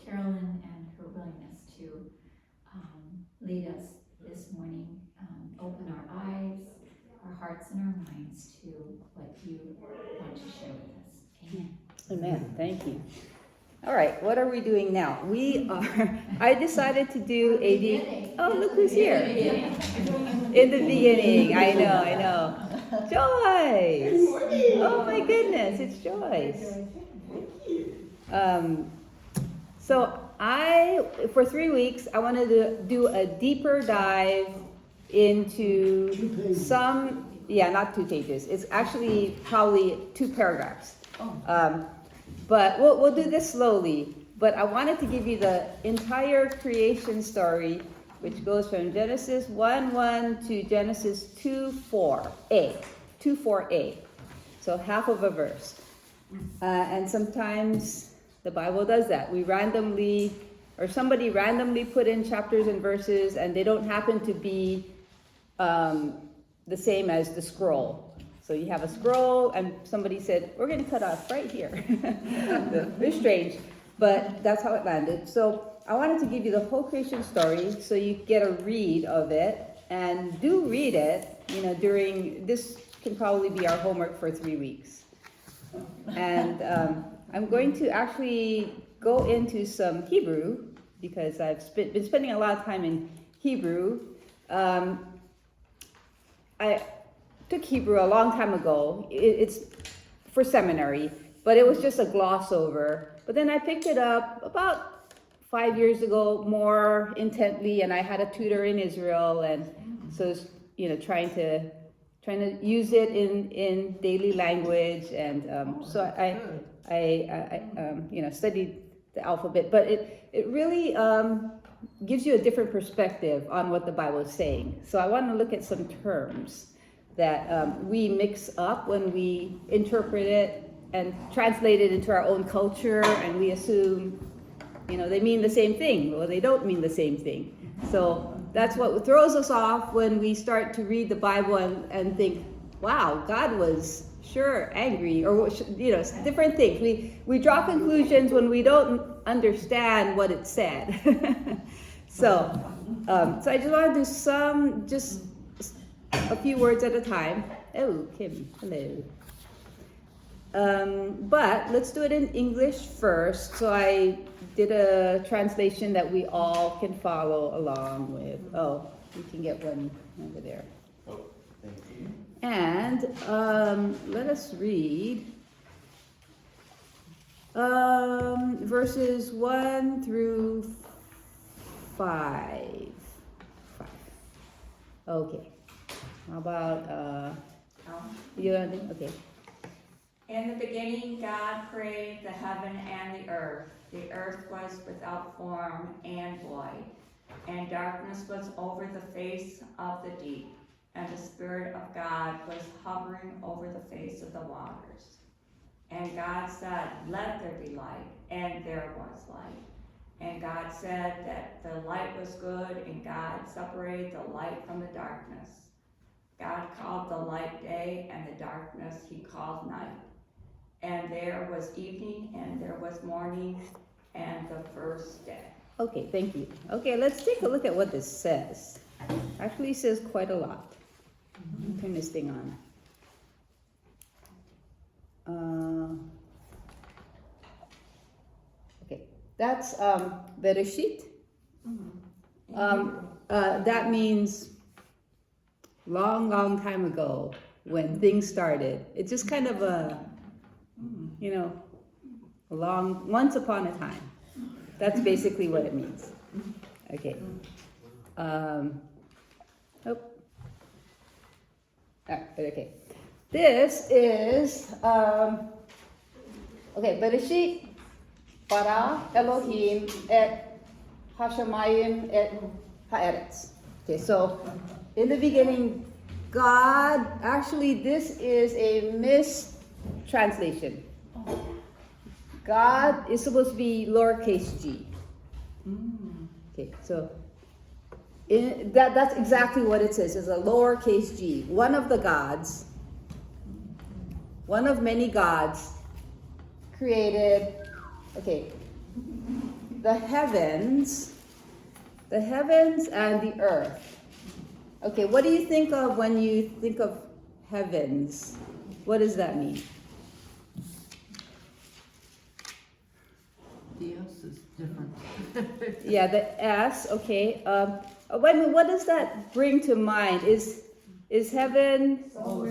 Carolyn and her willingness to lead us this morning, open our eyes, our hearts and our minds to what you want to share with us. Amen. Amen. Thank you. All right, what are we doing now? I decided to do a deep, oh, look who's here. In the beginning, I know. Joyce! Oh my goodness, it's Joyce. For 3 weeks, I wanted to do a deeper dive into not 2 pages. It's actually probably 2 paragraphs. But we'll do this slowly. But I wanted to give you the entire creation story, which goes from Genesis 1:1 to Genesis 2:4a. So half of a verse. And sometimes the Bible does that. Somebody randomly put in chapters and verses, and they don't happen to be the same as the scroll. So you have a scroll, and somebody said, we're going to cut off right here. Very strange, but that's how it landed. So I wanted to give you the whole creation story so you get a read of it, and do read it, this can probably be our homework for 3 weeks. And I'm going to actually go into some Hebrew, because I've been spending a lot of time in Hebrew. I took Hebrew a long time ago. It's for seminary, but it was just a gloss over. But then I picked it up about 5 years ago more intently, and I had a tutor in Israel, and so trying to use it in daily language, and so I studied the alphabet, but it really gives you a different perspective on what the Bible is saying. So I want to look at some terms that we mix up when we interpret it and translate it into our own culture, and we assume, they mean the same thing. Well, they don't mean the same thing. So that's what throws us off when we start to read the Bible and think, wow, God was sure angry, or different things. We draw conclusions when we don't understand what it said. So I just want to do just a few words at a time. Oh, Kim, hello. But let's do it in English first. So I did a translation that we all can follow along with. Oh, we can get one over there. Oh, thank you. And let us read verses 1 through 5. Okay. How about you? Okay. In the beginning, God created the heaven and the earth. The earth was without form and void, and darkness was over the face of the deep, and the Spirit of God was hovering over the face of the waters. And God said, let there be light, and there was light. And God said that the light was good, and God separated the light from the darkness. God called the light day, and the darkness he called night. And there was evening, and there was morning, and the first day. Okay, thank you. Okay, let's take a look at what this says. Actually, it says quite a lot. Turn this thing on. Okay, that's Bereshit. That means long time ago when things started. It's just kind of once upon a time. That's basically what it means. Okay. Okay. This is Bereshit bara Elohim et Hashemayim et haaretz. Okay, so in the beginning, God, actually this is a mistranslation. God is supposed to be lowercase g. Okay, so that's exactly what it says. It's a lowercase g. One of the gods, one of many gods, created. Okay, the heavens and the earth. Okay, what do you think of when you think of heavens? What does that mean? The S is different. Yeah, the S, okay. Wait a minute, what does that bring to mind? Is heaven Upper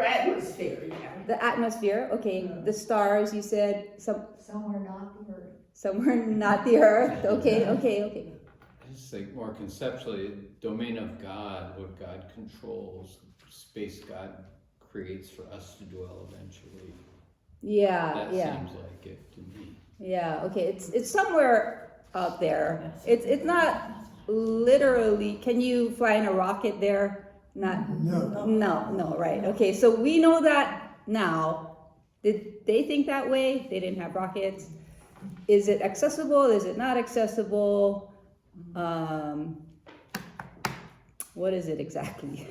atmosphere, yeah. the atmosphere? Okay, the stars, you said Somewhere not the earth. somewhere not the earth. Okay. I just think more conceptually, domain of God, what God controls, space God creates for us to dwell eventually. Yeah, That seems like it to me. Yeah, okay, it's somewhere out there. It's not literally, can you fly in a rocket there? Not, no, right. Okay, so we know that now. Did they think that way? They didn't have rockets. Is it accessible? Is it not accessible? What is it exactly?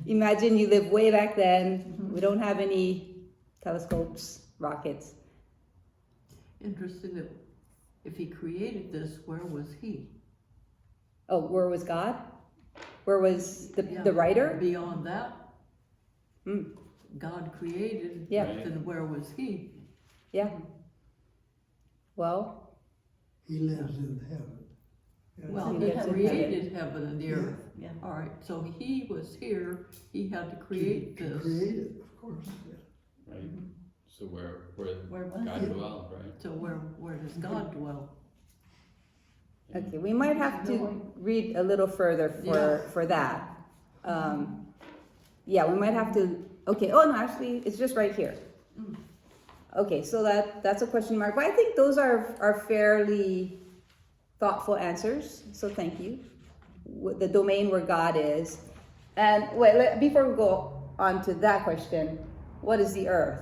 Imagine you live way back then. We don't have any telescopes, rockets. Interesting that if he created this, where was he? Oh, where was God? Where was the Yeah, writer? Beyond that, Mm, God created, Yeah. then where was he? yeah. Well, He lives in heaven. Well, He he lives in created heaven and the Yeah. earth. Yeah. All right, so he was here, he had to create this. Created, of course, yeah. Right? So where Where was God he? dwelled, right? So where does God dwell? okay, we might have to read a little further for that. Yeah, we might have to, okay, oh no, actually, it's just right here. Okay, so that's a question mark, but I think those are fairly thoughtful answers, so thank you. The domain where God is. And wait, before we go on to that question, what is the earth?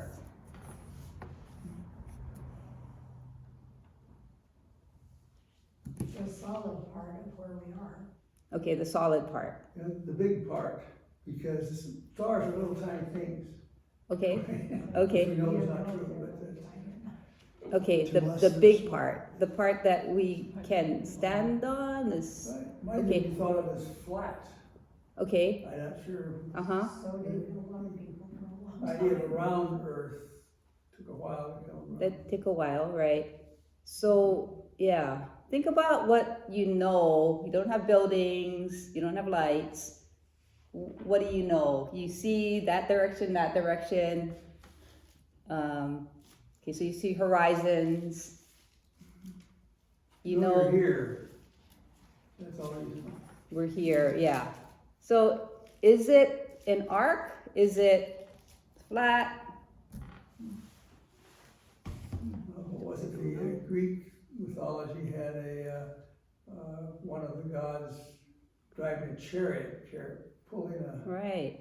The solid part of where we are. Okay, the solid part. And the big part, because the stars are little tiny things. Okay, Which okay. we know is not true, but that's. Okay, To us, the it's- big part, the part that we can stand on is, Right. Might Okay. be thought of as flat. okay, I'm not sure. uh-huh, So did a lot of people for a long time. Idea of a round earth took a while to come around. that take a while, right? So, yeah, think about what you know. You don't have buildings, you don't have lights. What do you know? You see that direction, okay, so you see horizons. You know. We're here. That's all you know. We're here, yeah. So is it an arc? Is it flat? What was it, the Greek mythology had one of the gods driving a chariot, pulling a Right.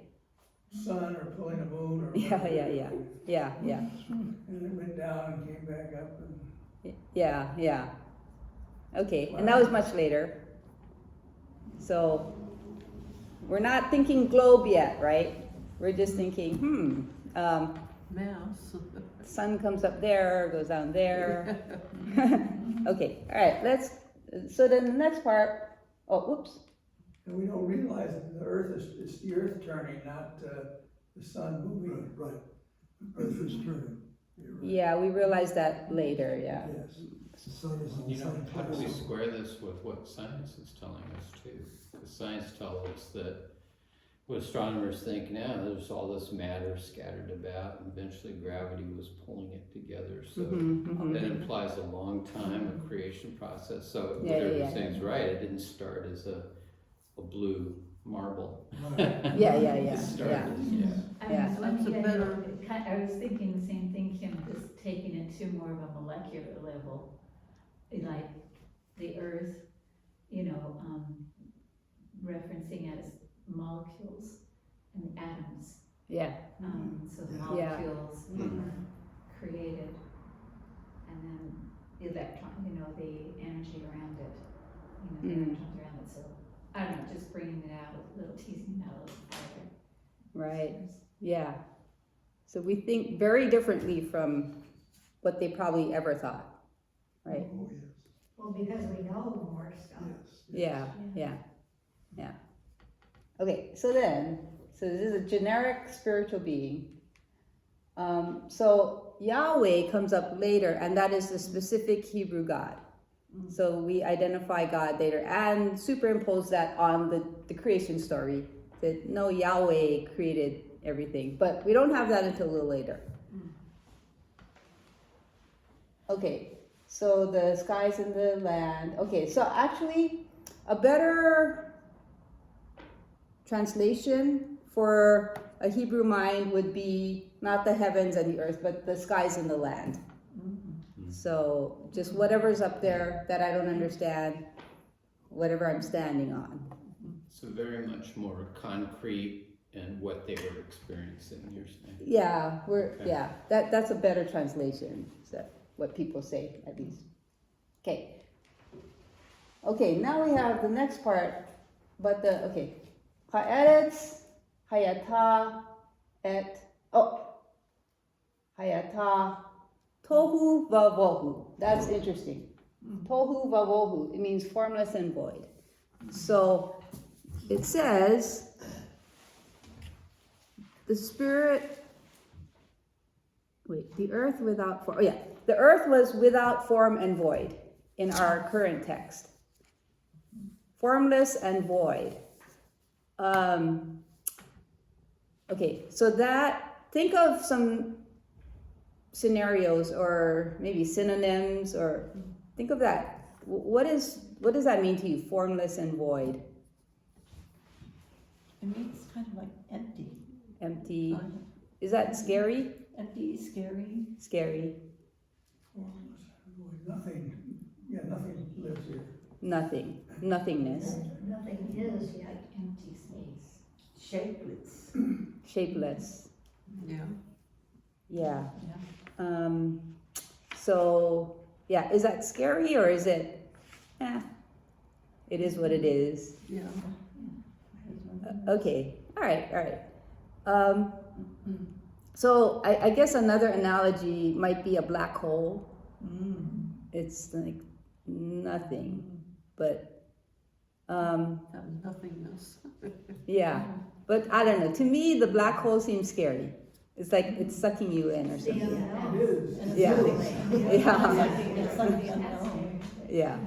sun or pulling a moon or. Yeah. And it went down and came back up and. Yeah. Okay, and that was much later. So we're not thinking globe yet, right? We're just thinking, Mass. sun comes up there, goes down there. Okay, all right, so then the next part, oh, whoops. And we don't realize that the earth it's the earth turning, not the sun moving. Right. Earth is turning. Yeah, we realized that later, yeah. Yes. The sun is in the You know, same how do we place. square this with what science is telling us too? Because science tells us that what astronomers think now, there's all this matter scattered about, and eventually gravity was pulling it together. So that implies a long time of creation process. So what Yeah. everything's right, it didn't start as a blue marble. Yeah. It started, yeah. Yeah. That's a better- I was thinking the same thing, Kim, just taking it to more of a molecular level. Like the earth, referencing it as molecules and atoms. Yeah, So the Yeah. molecules Mhm. were created, and then the electron, the energy around it, the electrons around it. So I don't know, just bringing it out, a little teasing it out a little further. right, yeah. So we think very differently from what they probably ever thought. Well, because we know more stuff. Yeah. Okay, so this is a generic spiritual being. So Yahweh comes up later, and that is the specific Hebrew God. So we identify God later and superimpose that on the creation story. That no, Yahweh created everything, but we don't have that until a little later. Okay, so the skies and the land. Okay, so actually a better translation for a Hebrew mind would be not the heavens and the earth, but the skies and the land. So just whatever's up there that I don't understand, whatever I'm standing on. So very much more concrete in what they were experiencing, you're saying? Yeah, Okay. that's a better translation. So what people say, at least. Okay, now we have the next part, but Ha'eretz, Hayata, Hayata, Tohu Vavohu. That's interesting. Tohu Vavohu. It means formless and void. So it says the spirit. Wait, the earth without form. Oh yeah, the earth was without form and void in our current text. Formless and void. Okay, so think of some scenarios or maybe synonyms, or think of that. What does that mean to you, formless and void? It means kind of like empty. Empty. Is that scary? Empty, scary. Scary. Nothing lives here. Nothing. Nothingness. Nothing is yet. Empty space. Shapeless. Shapeless. Yeah. Yeah. So, yeah, is that scary or is it, it is what it is. Yeah. Okay, all right. So I guess another analogy might be a black hole. It's like nothing, but That was nothingness. yeah. But I don't know. To me, the black hole seems scary. It's like it's sucking you in or something. It is. Yeah. Yeah. It's like the unknown. Yeah.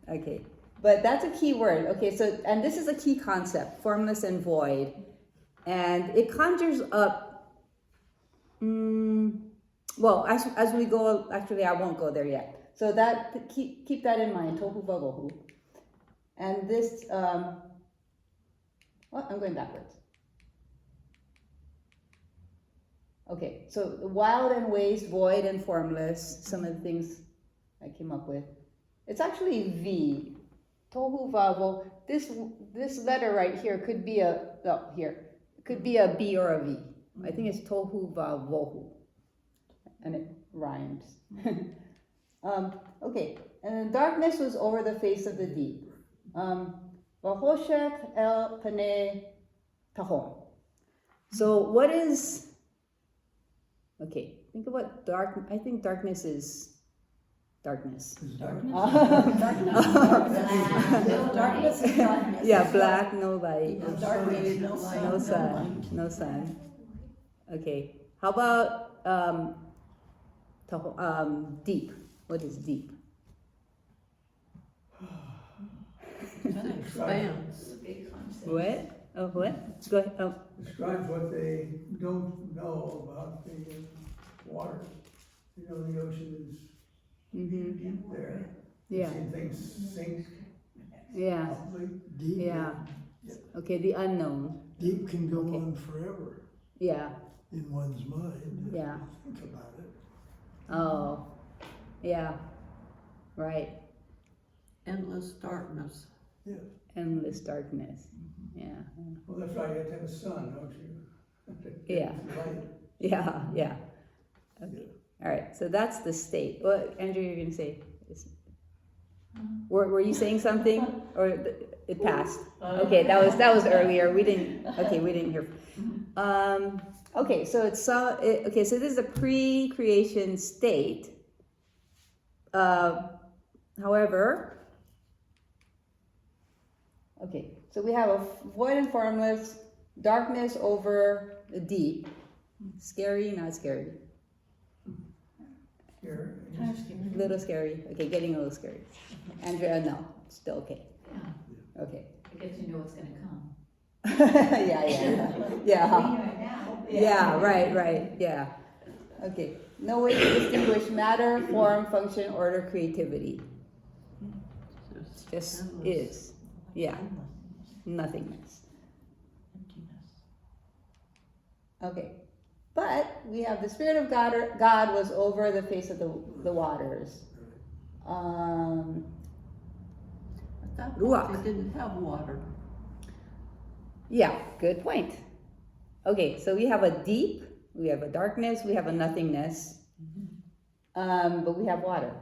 Okay. But that's a key word. Okay, so, and this is a key concept, formless and void. And it conjures up, well, as we go, actually I won't go there yet. So that, keep that in mind, tohu vavohu. And this, I'm going backwards. Okay, so wild and waste, void and formless, some of the things I came up with. It's actually V. Tohu vavo. This letter right here could be could be a B or a V. I think it's tohu vavohu, and it rhymes. Okay, and then darkness was over the face of the deep. Vahoshek el panei tahom. So what is? Okay, think of what dark. I think darkness is. Darkness. Darkness is darkness. Yeah, black, no light, Darkness, no sun, no sun. Okay, how about deep? What is deep? Kind of expands. What? Oh, what? Go ahead. Oh, Describes what they don't know about the water. You know, the ocean is deep there. yeah, You've seen things sink. yeah, Probably. Deep, yeah. Okay, the unknown. deep can go Okay. on forever Yeah, in one's mind. yeah. Think about it. Oh, yeah. Right. Endless darkness. Yeah. Endless darkness. Yeah. Well, that's right, you have to have a sun, don't you? Yeah. Light. Yeah. Okay. All right. So that's the state. What, Andrew, you're going to say? Were you saying something, or it passed? Okay, that was earlier. We didn't hear. Okay, so so this is a pre-creation state. however, okay, so we have a void and formless, darkness over the deep. Scary, not scary. Here, Kind of scary. Little scary. Okay, getting a little scary. Andrea, no, still okay. Yeah, Okay. because you know what's gonna come. Yeah. We know it now. Yeah, right, yeah. Okay, no way to distinguish matter, form, function, order, creativity. Just endless. is. Yeah, nothingness. Emptiness. Okay, but we have the Spirit of God was over the face of the waters. At that Ruach. point, they didn't have water. Yeah, good point. Okay, so we have a deep, we have a darkness, we have a nothingness, but we have water.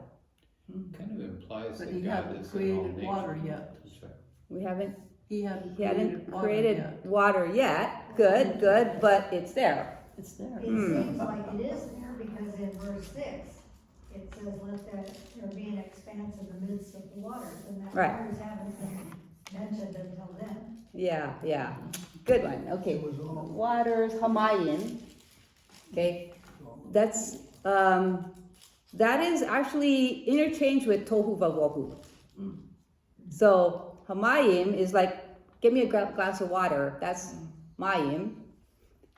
Kind of implies But that he God hadn't is in all created nature. water yet. That's right. We haven't He hadn't He hadn't water created yet. water yet. Good, but it's there. It's there. Hmm. It seems like it is there because in verse 6, it says, there be an expanse in the midst of the waters, and that Right. waters haven't been mentioned until then. Yeah. Good one. Okay. It was all, Waters, Hamayim. Okay. That's that is actually interchanged with Tohu Vavohu. So Hamayim is like, give me a glass of water. That's Mayim.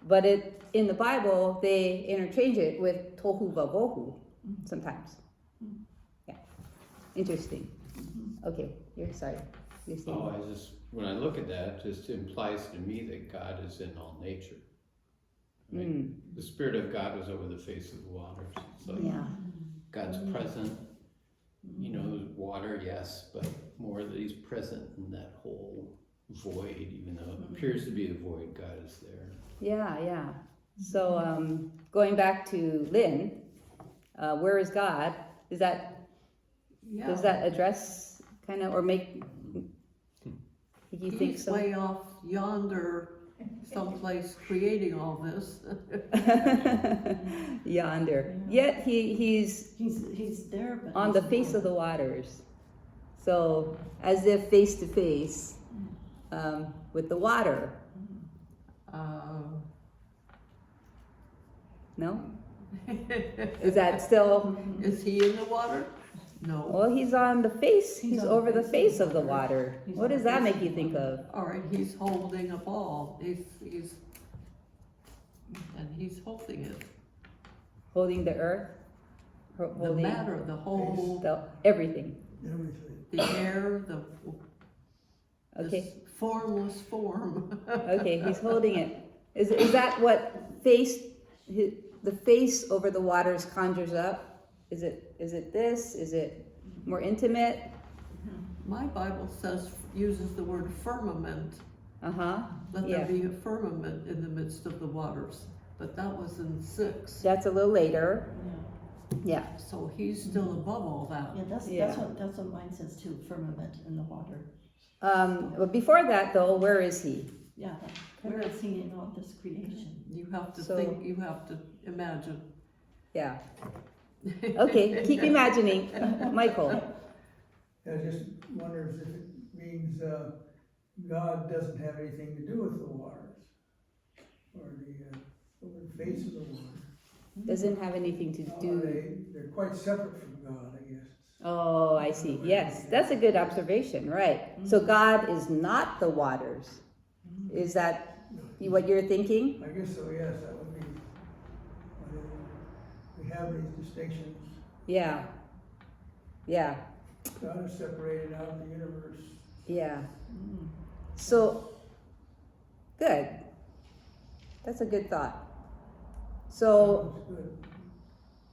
But in the Bible, they interchange it with Tohu Vavohu sometimes. Yeah. Interesting. Okay. You're sorry. You're saying. Oh, when I look at that, it just implies to me that God is in all nature. Right? Mm. The Spirit of God was over the face of the waters. So Yeah. God's present, water, yes, but more that he's present in that whole void, even though it appears to be a void, God is there. Yeah. So going back to Lynn, where is God? Does that address kind of or make you think He's so? way off yonder someplace creating all this. Yonder. Yet he's He's there, but on the face of the waters. So as if face to face with the water. No? Is that still? Is he in the water? No. Well, he's on the face. He's on the over the face face of the water. He's What on does the that face make of you the think of? All right, he's holding a ball. He's holding it. Holding the earth? The Holding matter, the whole, everything. everything. the air, Okay. this formless form. Okay, he's holding it. Is that what the face over the waters conjures up? Is it this? Is it more intimate? My Bible uses the word firmament. Uh-huh. Let Yeah. there be a firmament in the midst of the waters. But that was in 6. That's a little later. Yeah, Yeah. So he's still above all that. Yeah. that's what mine says too, firmament in the water. But before that though, where is he? Yeah, where is he in all this creation? You have to So- think, you have to imagine. Yeah. Okay, keep imagining. Michael. I just wonders if it means, God doesn't have anything to do with the waters, or over the face of the water. Doesn't have anything to do. They're quite separate from God, I guess. Oh, I see. Yes, that's a good observation, right? So God is not the waters. Is that what you're thinking? I guess so, yes, that would be, we have these distinctions. Yeah. God is separated out of the universe. Yeah. So, good. That's a good thought. So, That's good.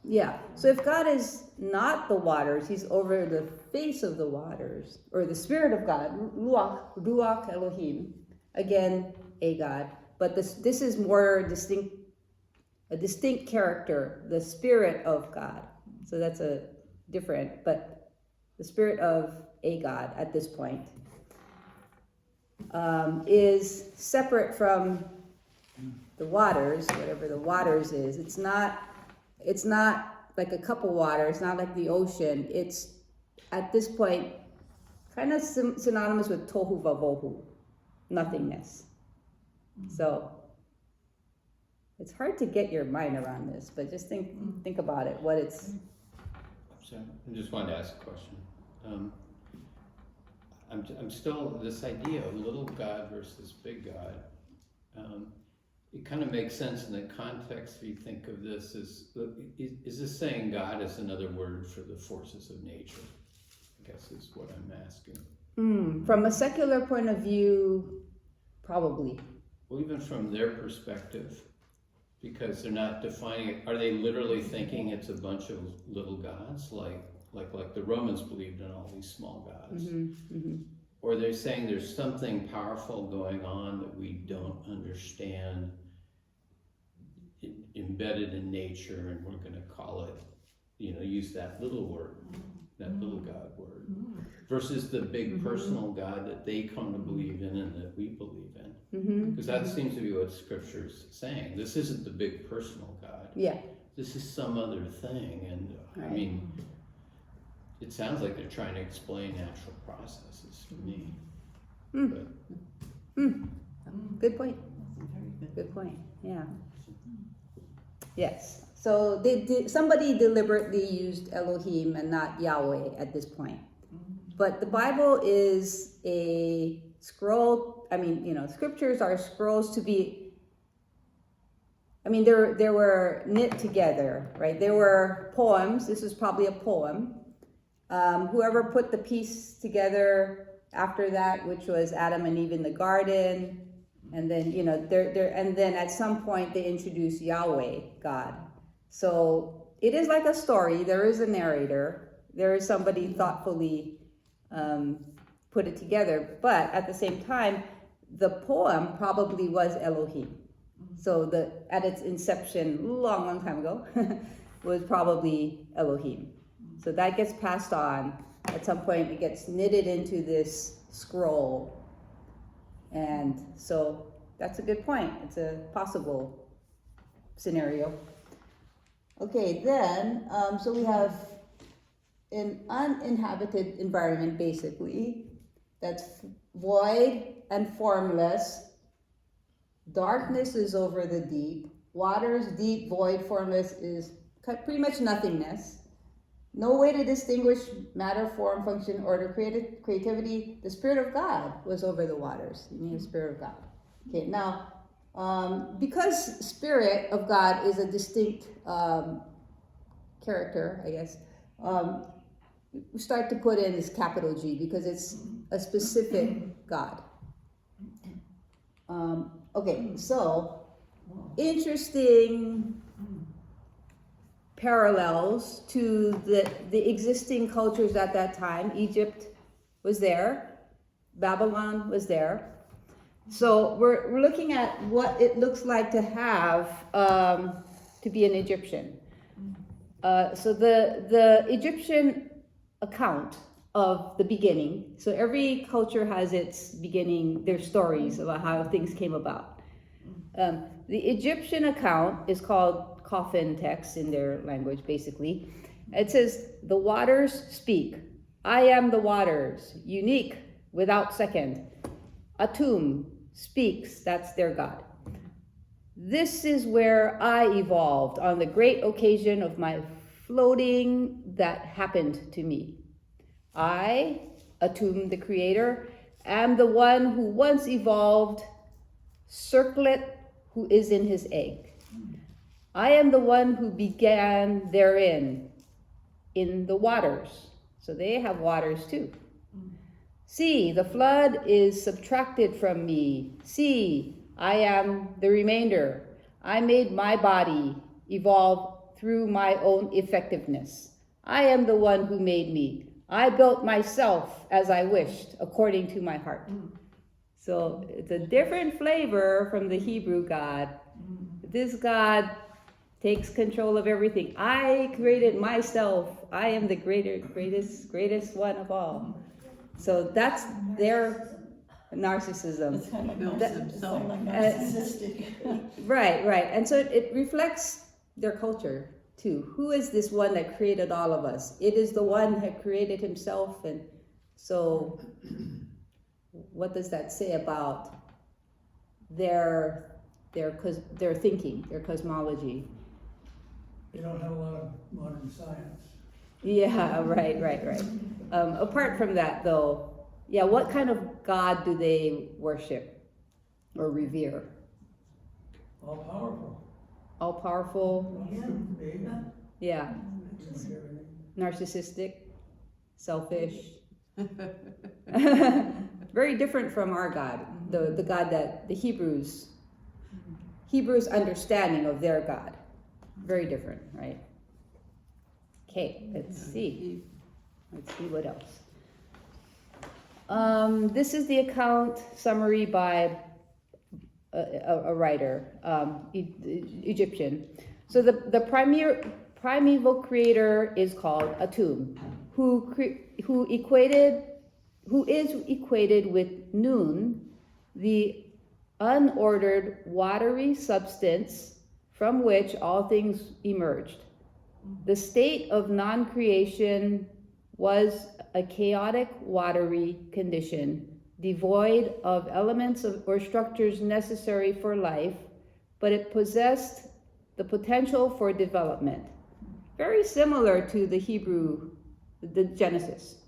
yeah. So if God is not the waters, he's over the face of the waters, or the Spirit of God, Ruach Elohim, again, a God. But this is more a distinct character, the Spirit of God. So that's but the Spirit of a God at this point is separate from the waters, whatever the waters is. It's not like a cup of water. It's not like the ocean. It's at this point kind of synonymous with tohu vavohu, nothingness. So it's hard to get your mind around this, but just think about it, what it's. So I just wanted to ask a question. I'm still, this idea of little God versus big God, it kind of makes sense in the context if you think of this as, is this saying God is another word for the forces of nature? I guess is what I'm asking. From a secular point of view, probably. Well, even from their perspective, because they're not defining it, are they literally thinking it's a bunch of little gods, like the Romans believed in all these small gods? Or they're saying there's something powerful going on that we don't understand, embedded in nature, and we're going to call it, use that little word, that little God word, versus the big personal God that they come to believe in and that we believe in. Because that seems to be what Scripture's saying. This isn't the big personal God. Yeah. This is some other thing. And I mean, it sounds like they're trying to explain natural processes to me. Good point. Good point. Yeah. Yes. So somebody deliberately used Elohim and not Yahweh at this point. But the Bible is a scroll. I mean, scriptures are scrolls to be. I mean, they were knit together, right? There were poems. This is probably a poem. Whoever put the piece together after that, which was Adam and Eve in the garden, and then and then at some point they introduced Yahweh, God. So it is like a story. There is a narrator. There is somebody thoughtfully put it together. But at the same time, the poem probably was Elohim. So at its inception, long time ago, was probably Elohim. So that gets passed on. At some point, it gets knitted into this scroll. And so that's a good point. It's a possible scenario. Okay, then, so we have an uninhabited environment, basically, that's void and formless. Darkness is over the deep. Waters, deep, void, formless is pretty much nothingness. No way to distinguish matter, form, function, order, creativity. The Spirit of God was over the waters. You need the Spirit of God. Okay, now, because Spirit of God is a distinct character, I guess, we start to put in this capital G because it's a specific God. Okay, so interesting parallels to the existing cultures at that time. Egypt was there, Babylon was there. So we're looking at what it looks like to have to be an Egyptian. So the Egyptian account of the beginning. So every culture has its beginning, their stories about how things came about. The Egyptian account is called coffin text in their language, basically. It says, the waters speak. I am the waters, unique, without second. Atum speaks, that's their God. This is where I evolved on the great occasion of my floating that happened to me. I, Atum the creator, am the one who once evolved, circlet who is in his egg. I am the one who began therein, in the waters. So they have waters too. See, the flood is subtracted from me. See, I am the remainder. I made my body evolve through my own effectiveness. I am the one who made me. I built myself as I wished, according to my heart. So it's a different flavor from the Hebrew God. This God takes control of everything. I created myself. I am the greatest one of all. So that's their narcissism. It's kind of Builds himself. narcissistic. Right. And so it reflects their culture. too. Who is this one that created all of us? It is the one that created himself. And so what does that say about their thinking, their cosmology? They don't have a lot of modern science. Yeah, right. Apart from that, though, yeah, what kind of God do they worship or revere? All powerful. All powerful, Big, yeah, everything. narcissistic, selfish. Very different from our God, the God that the Hebrews understanding of their God. Very different, right? Okay, let's see what else. This is the account summary by a writer, Egyptian. So the primeval creator is called Atum, who is equated with Nun, the unordered watery substance from which all things emerged. The state of non-creation was a chaotic, watery condition, devoid of elements or structures necessary for life, but it possessed the potential for development. Very similar to the Hebrew, the Genesis,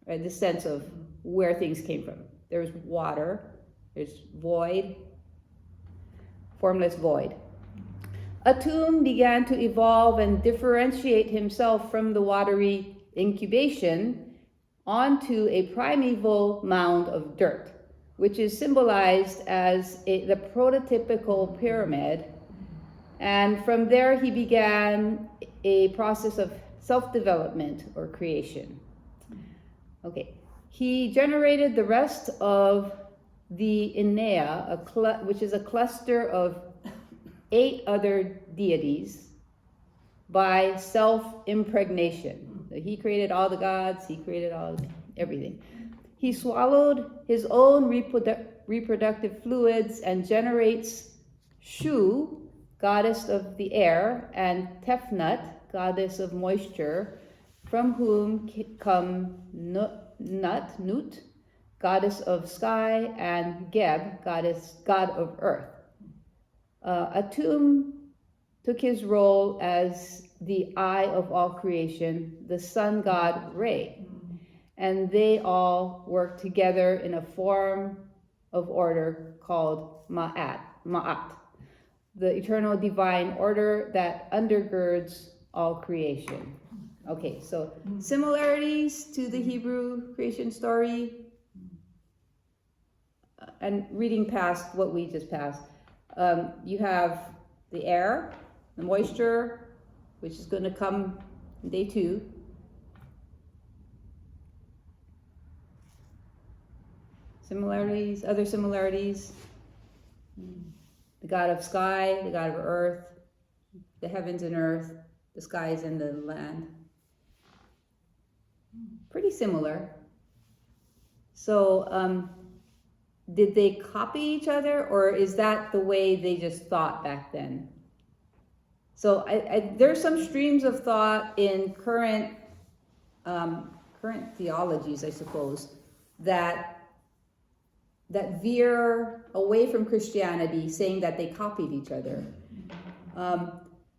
right? The sense of where things came from. There's water, there's void, formless void. Atum began to evolve and differentiate himself from the watery incubation onto a primeval mound of dirt, which is symbolized as the prototypical pyramid. And from there, he began a process of self-development or creation. Okay, he generated the rest of the Enea, which is a cluster of 8 other deities, by self-impregnation. So he created all the gods, he created everything. He swallowed his own reproductive fluids and generates Shu, goddess of the air, and Tefnut, goddess of moisture, from whom come Nut, goddess of sky, and Geb, god of earth. Atum took his role as the eye of all creation, the sun god Re, and they all worked together in a form of order called Ma'at, the eternal divine order that undergirds all creation. Okay, so similarities to the Hebrew creation story, and reading past what we just passed, you have the air, the moisture, which is going to come in day 2. Other similarities, the god of sky, the god of earth, the heavens and earth, the skies and the land. Pretty similar. So, did they copy each other, or is that the way they just thought back then? So there's some streams of thought in current theologies, I suppose, that veer away from Christianity, saying that they copied each other.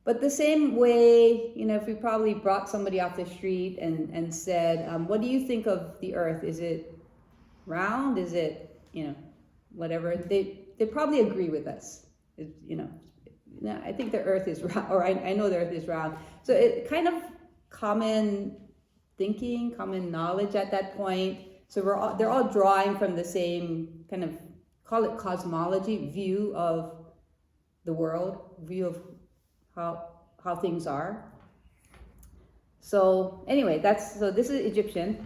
But the same way, if we probably brought somebody off the street and said, what do you think of the earth? Is it round? Is it, whatever? They probably agree with us. I think the earth is round, or I know the earth is round. So it kind of common thinking, common knowledge at that point. So they're all drawing from the same kind of, call it cosmology, view of the world, view of how things are. So anyway, this is Egyptian.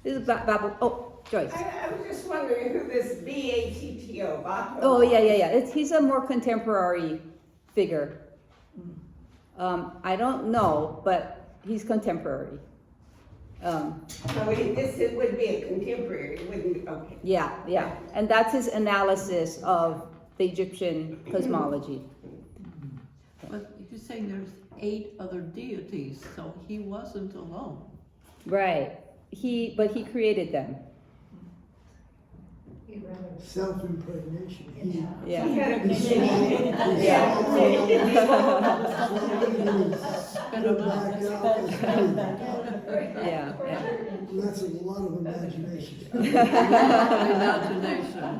This is Babel. Oh, Joyce. I was just wondering who this Batto, Bato. Oh, yeah. He's a more contemporary figure. I don't know, but he's contemporary. So this would be a contemporary, wouldn't it? Okay. Yeah. And that's his analysis of the Egyptian cosmology. But you're saying there's 8 other deities, so he wasn't alone. Right. But he created them. He'd rather. Self-impregnation. He Yeah. he swallowed it. He Yeah. swallowed it and he spit it back out as food. Yeah. That's a lot of imagination. Imagination.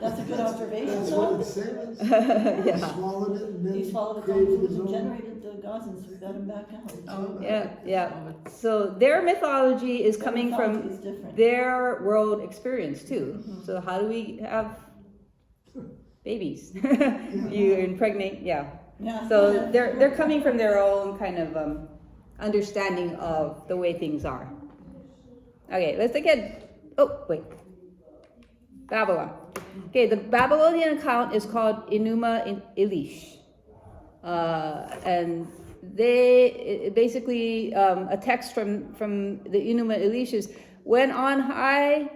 That's a good observation. That's what it says. He Yeah. swallowed it and He then swallowed the created food his and own. generated the gods and got them back out. Oh, Yeah. So their mythology is coming Mythology from is different. their world experience too. So how do we have babies? You impregnate, yeah. Yeah. So they're coming from their own kind of understanding of the way things are. Okay, let's again. Oh wait, Babylon. Okay, the Babylonian account is called Enuma Elish, and basically a text from the Enuma Elish is, when on high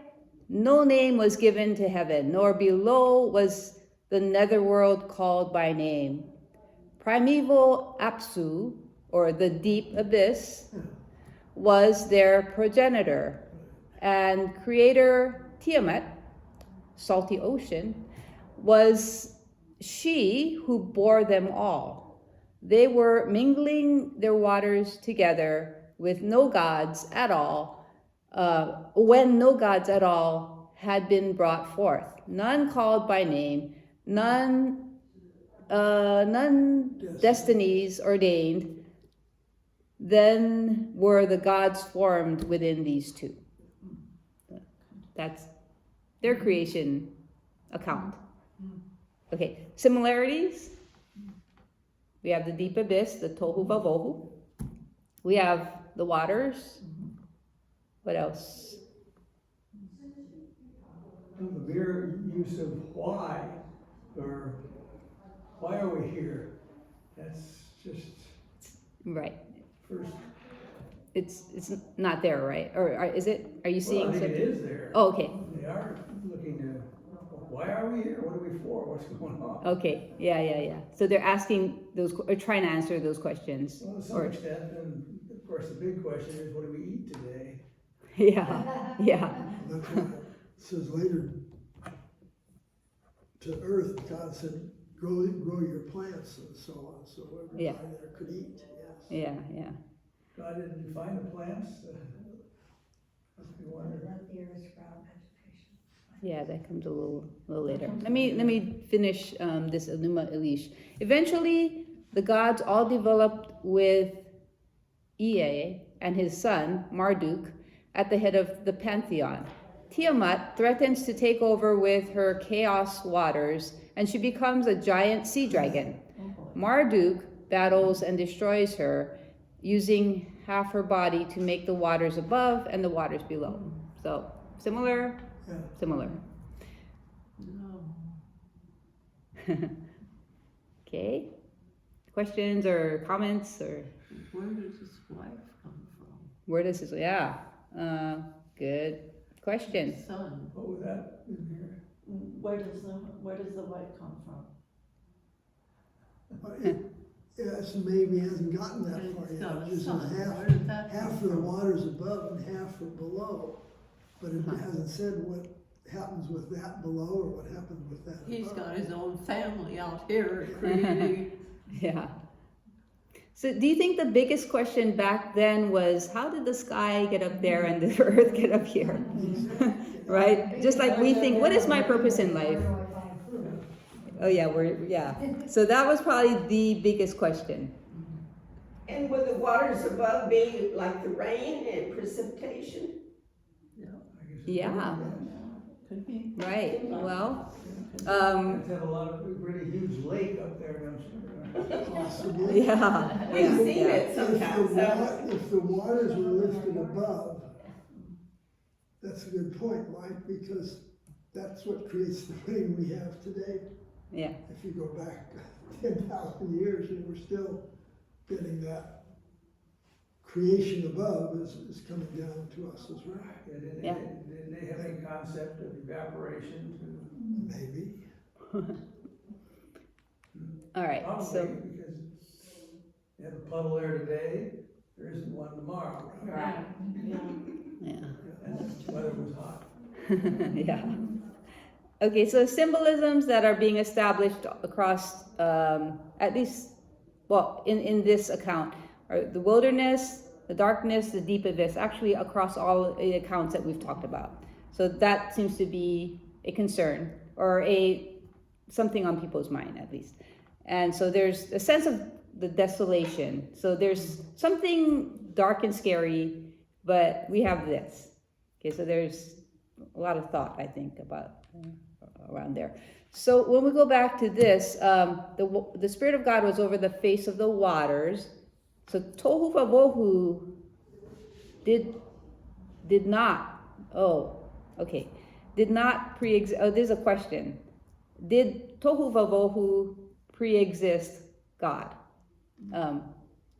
no name was given to heaven, nor below was the netherworld called by name. Primeval Apsu, or the deep abyss, was their progenitor, and creator Tiamat, salty ocean, was she who bore them all. They were mingling their waters together with no gods at all, when no gods at all had been brought forth, none called by name, none destinies ordained. Then were the gods formed within these two. That's their creation account. Okay, similarities. We have the deep abyss, the tohu vavohu. We have the waters. What else? The mere use of why, or why are we here? That's just Right. first. It's not there, right? Or is it? Are you seeing Well, I think something? it is there. Oh, okay. They are looking to, why are we here? What are we for? What's going on? Okay. Yeah. So they're asking those, or trying to answer those questions. Well, to some Or extent, and of course, the big question is, what do we eat today? yeah. That's what it says later. To earth, God said, grow your plants and so on, so everybody Yeah. there could eat, yes. Yeah. God didn't define the plants. Must be wondering. Let the earth sprout vegetation. Yeah, that comes a little later. Let me finish this Enuma Elish. Eventually, the gods all developed with Ea and his son Marduk at the head of the pantheon. Tiamat threatens to take over with her chaos waters, and she becomes a giant sea dragon. Marduk battles and destroys her, using half her body to make the waters above and the waters below. So similar. No. Okay. Questions or comments, or Where does his wife come from? where does this? Yeah. Good question. His son. What was that in here? Where does the wife come from? Yes, maybe hasn't gotten that far It's yet, got a just son. says Where did that half come for the from? waters above and half for below. But it hasn't said what happens with that below or what happens with that He's above. got his own family out here creating. Yeah. So do you think the biggest question back then was, how did the sky get up there and the earth get up here? Right? Just like we think, what is my purpose in life? Where do I find food? Oh yeah. So that was probably the biggest question. And would the waters above be like the rain and precipitation? I guess it Yeah. would be, Could be. Right. Well, yes. Have a lot of really huge lake up there, don't you? Possibly. yeah. We've seen it If sometimes, if the waters were lifted above, that's a good point, Mike, because that's what creates the rain we have today. Yeah. If you go back 10,000 years, and we're still getting that creation above is coming down to us as well. Yeah. Did they have any concept of evaporation too? Maybe. All right. Probably, So because You have a puddle there today, there isn't one tomorrow, right? Right. Yeah. Yeah. And the weather was hot. Yeah. Okay, so symbolisms that are being established across, at least, well, in this account, are the wilderness, the darkness, the deep abyss, actually across all the accounts that we've talked about. So that seems to be a concern, or something on people's mind, at least. And so there's a sense of the desolation. So there's something dark and scary, but we have this. Okay, so there's a lot of thought, I think, about around there. So when we go back to this, the Spirit of God was over the face of the waters. So tohu vavohu did not. Oh, okay. Did not pre-exist. Oh, there's a question. Did tohu vavohu pre-exist God,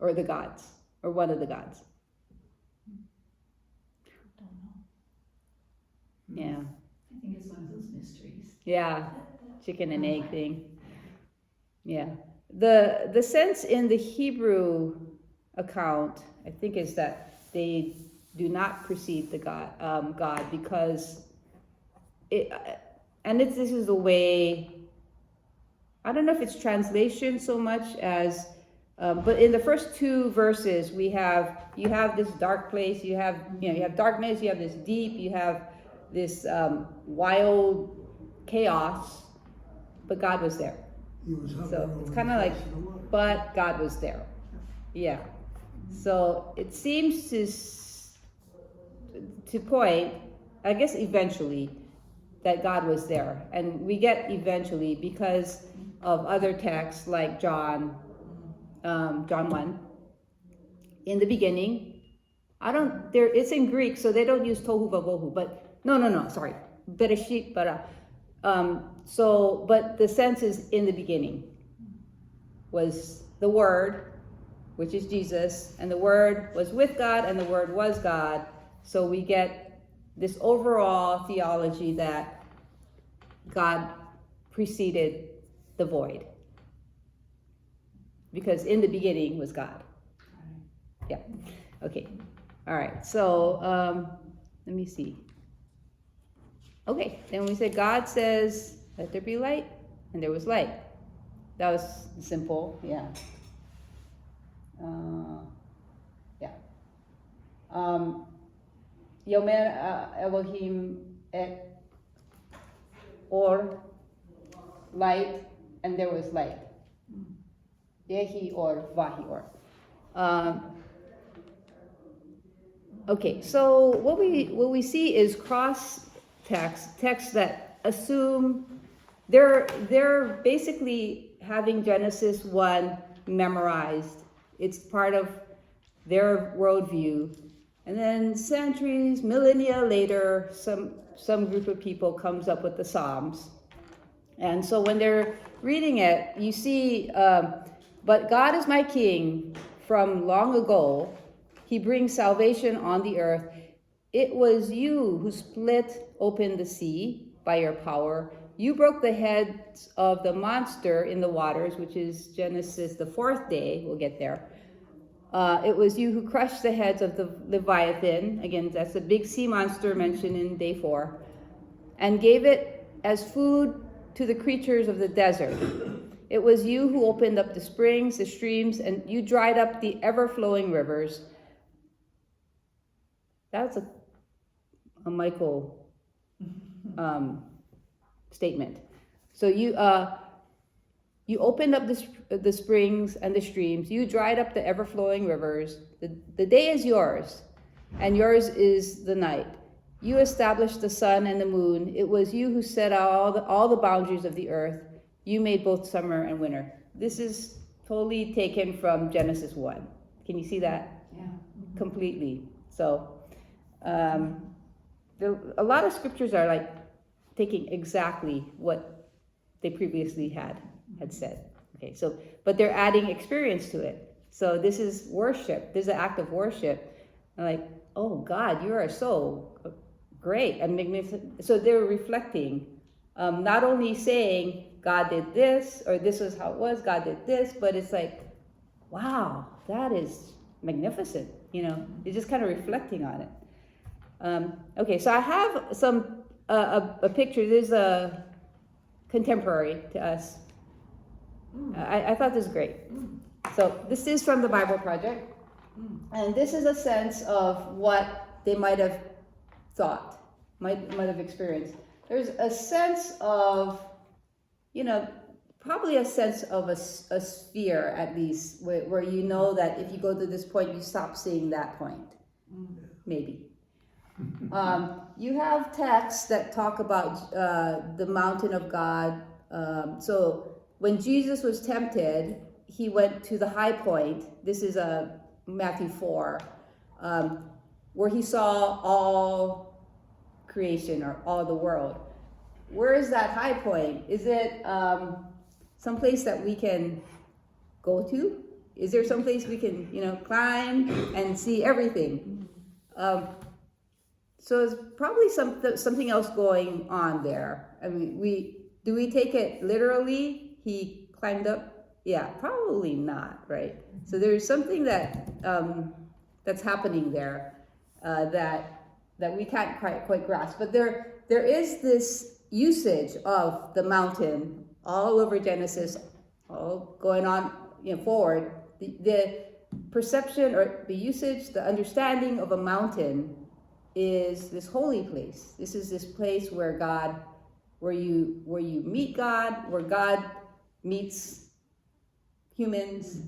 or the gods, or one of the gods? Yeah. I think it's one of those mysteries. Yeah, chicken and egg thing. Yeah. The sense in the Hebrew account, I think, is that they do not precede the God because this is the way. I don't know if it's translation so much as, but in the first two verses you have this dark place, you have darkness, you have this deep, you have this wild chaos, but God was there. He was hovering So over it's the kind of like, face of the water. but God was there. Yeah. So it seems to point, I guess eventually, that God was there. And we get eventually because of other texts like John 1. In the beginning, it's in Greek, so they don't use tohu vavohu, but no, sorry. Bereshit bara. But the sense is in the beginning was the Word, which is Jesus, and the Word was with God, and the Word was God. So we get this overall theology that God preceded the void. Because in the beginning was God. Yeah. Okay. All right. So let me see. Okay. Then we said God says, "Let there be light," and there was light. That was simple. Yeah. Yomer Elohim et or light, and there was light. Yehi or vahi or. Okay, so what we see is cross texts that assume they're basically having Genesis 1 memorized. It's part of their worldview. And then centuries, millennia later, some group of people comes up with the Psalms. And so when they're reading it, you see, but God is my king from long ago. He brings salvation on the earth. It was you who split open the sea by your power. You broke the heads of the monster in the waters, which is Genesis, the 4th day. We'll get there. It was you who crushed the heads of the Leviathan. Again, that's the big sea monster mentioned in day 4. And gave it as food to the creatures of the desert. It was you who opened up the springs, the streams, and you dried up the ever-flowing rivers. That's a Michael statement. So you opened up the springs and the streams. You dried up the ever-flowing rivers. The day is yours, and yours is the night. You established the sun and the moon. It was you who set out all the boundaries of the earth. You made both summer and winter. This is totally taken from Genesis 1. Can you see that? Yeah. Completely. So a lot of scriptures are like taking exactly what they previously had said. Okay, so but they're adding experience to it. So this is worship. This is an act of worship. And like, oh God, you are so great and magnificent. So they're reflecting, not only saying God did this or this was how it was, God did this, but it's like, wow, that is magnificent. You know, you're just kind of reflecting on it. Okay, so I have some a picture. There's a contemporary to us. I thought this was great. So this is from the Bible Project, and this is a sense of what they might have thought, might have experienced. There's a sense of, you know, probably a sense of a sphere, at least, where you know that if you go to this point, you stop seeing that point. Maybe. You have texts that talk about the mountain of God. So when Jesus was tempted, he went to the high point. This is Matthew 4, where he saw all creation, or all the world. Where is that high point? Is it someplace that we can go to? Is there someplace we can, you know, climb and see everything? So it's probably something else going on there. I mean, do we take it literally? He climbed up? Yeah, probably not, right? So there's something that that's happening there that we can't quite grasp. But there is this usage of the mountain all over Genesis, all going on, you know, forward. The perception or the usage, the understanding of a mountain is this holy place. This is this place where you meet God, where God meets humans.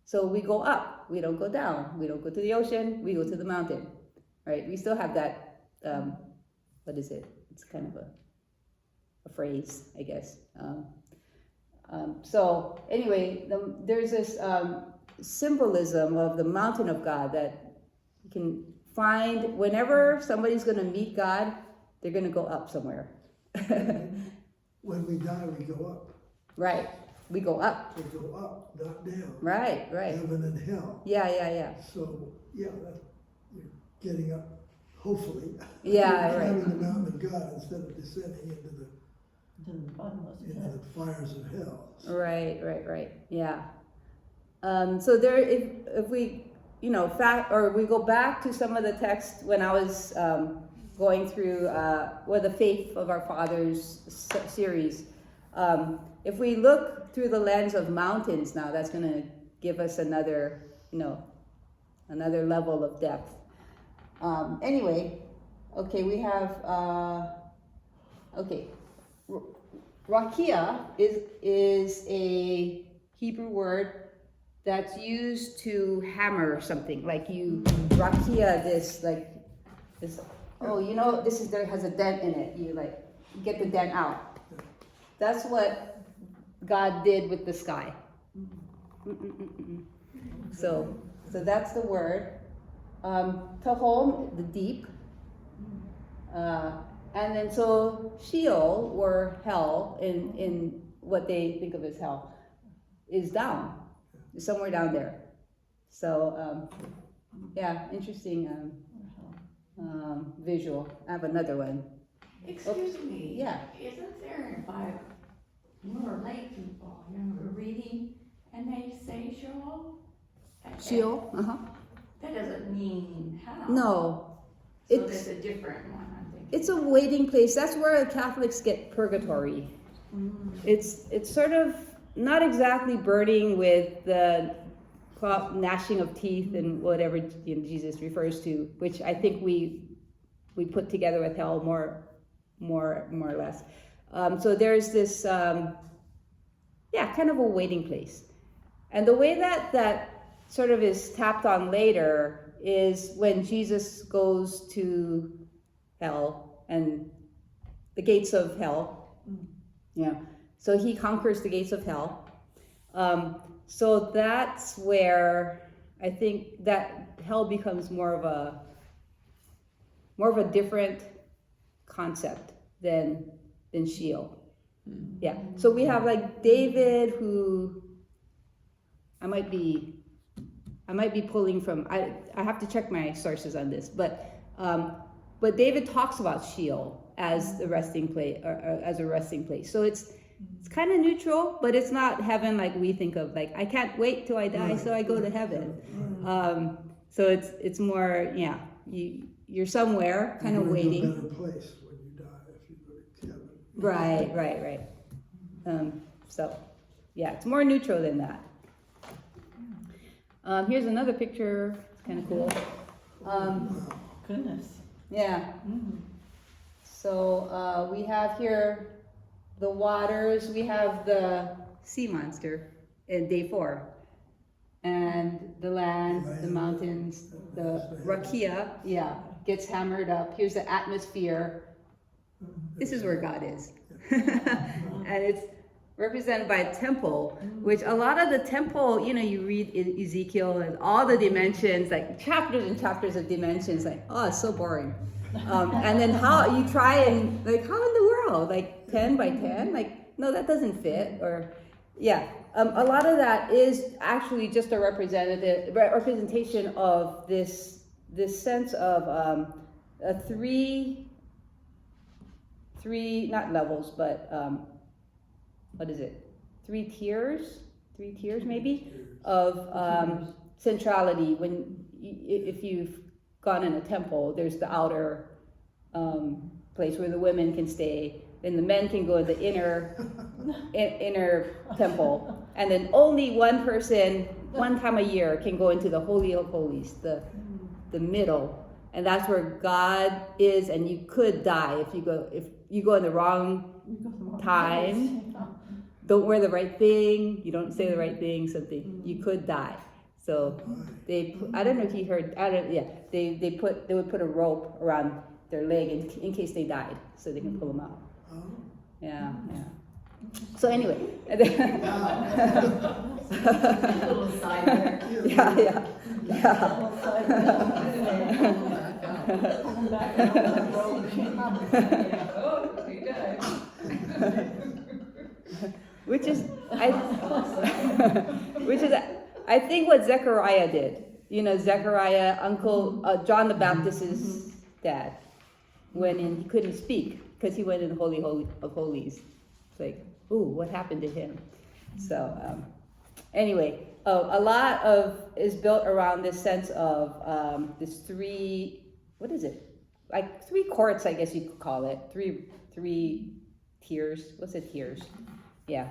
So we go up, we don't go down. We don't go to the ocean, we go to the mountain, right? We still have that, what is it? It's kind of a phrase, I guess. So anyway, there's this symbolism of the mountain of God that you can find whenever somebody's going to meet God, they're going to go up somewhere. When we die, we go up. Right. We go up. We go up, not down. Right. Heaven and hell. Yeah. So, yeah, you're getting up, hopefully. Yeah, right. Climbing the mountain of God instead of descending into the bottomless pit. fires of hell. Right. Yeah. So there, if we, you know, we go back to some of the text when I was going through the Faith of Our Fathers series. If we look through the lens of mountains now, that's going to give us another level of depth. Anyway, okay, we have, rakia is a Hebrew word that's used to hammer something. Like you rakia this, oh, you know, there has a dent in it. You get the dent out. That's what God did with the sky. So that's the word. Tahom, the deep. And then so Sheol, or hell, in what they think of as hell, is down. Somewhere down there. So, yeah, interesting visual. I have another one. Excuse me. Yeah. Isn't there in the Bible, more lay people, you know, reading, and they say Sheol? Sheol, That doesn't mean hell. No. So that's a different one, I think. It's a waiting place. That's where Catholics get purgatory. It's sort of not exactly burning with the gnashing of teeth and whatever, you know, Jesus refers to, which I think we put together with hell more or less. So there's this, kind of a waiting place. And the way that sort of is tapped on later is when Jesus goes to hell and the gates of hell. Yeah. So he conquers the gates of hell. So that's where I think that hell becomes more of a different concept than Sheol. Yeah. So we have like David, who I might be pulling from. I have to check my sources on this, but David talks about Sheol as the resting place, or as a resting place. So It's kind of neutral, but it's not heaven like we think of. Like, I can't wait till I die, so I go to heaven. So it's more, yeah, you're somewhere, kind of You're going to waiting. a better place when you die if you go to heaven. Right. So, yeah, it's more neutral than that. Here's another picture. It's kind of cool. Goodness. Yeah. Mm. So we have here the waters. We have the sea monster in day 4, and the land, the mountains, the rakia, yeah, gets hammered up. Here's the atmosphere. This is where God is, and it's represented by a temple, which a lot of the temple, you read in Ezekiel and all the dimensions, like chapters and chapters of dimensions, like, oh, it's so boring. And then how you try and, like, how in the world, like 10 by 10, like, no, that doesn't fit, or, yeah. A lot of that is actually just a representation of this sense of three, not levels, but what is it? 3 tiers maybe of centrality. If you've gone in a temple, there's the outer place where the women can stay, then the men can go to the inner temple, and then only one person, one time a year, can go into the Holy of Holies, the middle, and that's where God is. And you could die if you go in the wrong time. Don't wear the right thing, you don't say the right thing, something, you could die. So I don't know if you heard, they would put a rope around their leg in case they died, so they can pull them out. Yeah. So anyway. Little side there. Yeah. Oh, we died. Which is I think what Zechariah did. Zechariah, Uncle John the Baptist's dad, went in. He couldn't speak because he went in the Holy of Holies. It's like, ooh, what happened to him? So anyway, a lot of is built around this sense of this 3. What is it? Like 3 courts, I guess you could call it. Three tiers. What's it? Tiers. Yeah.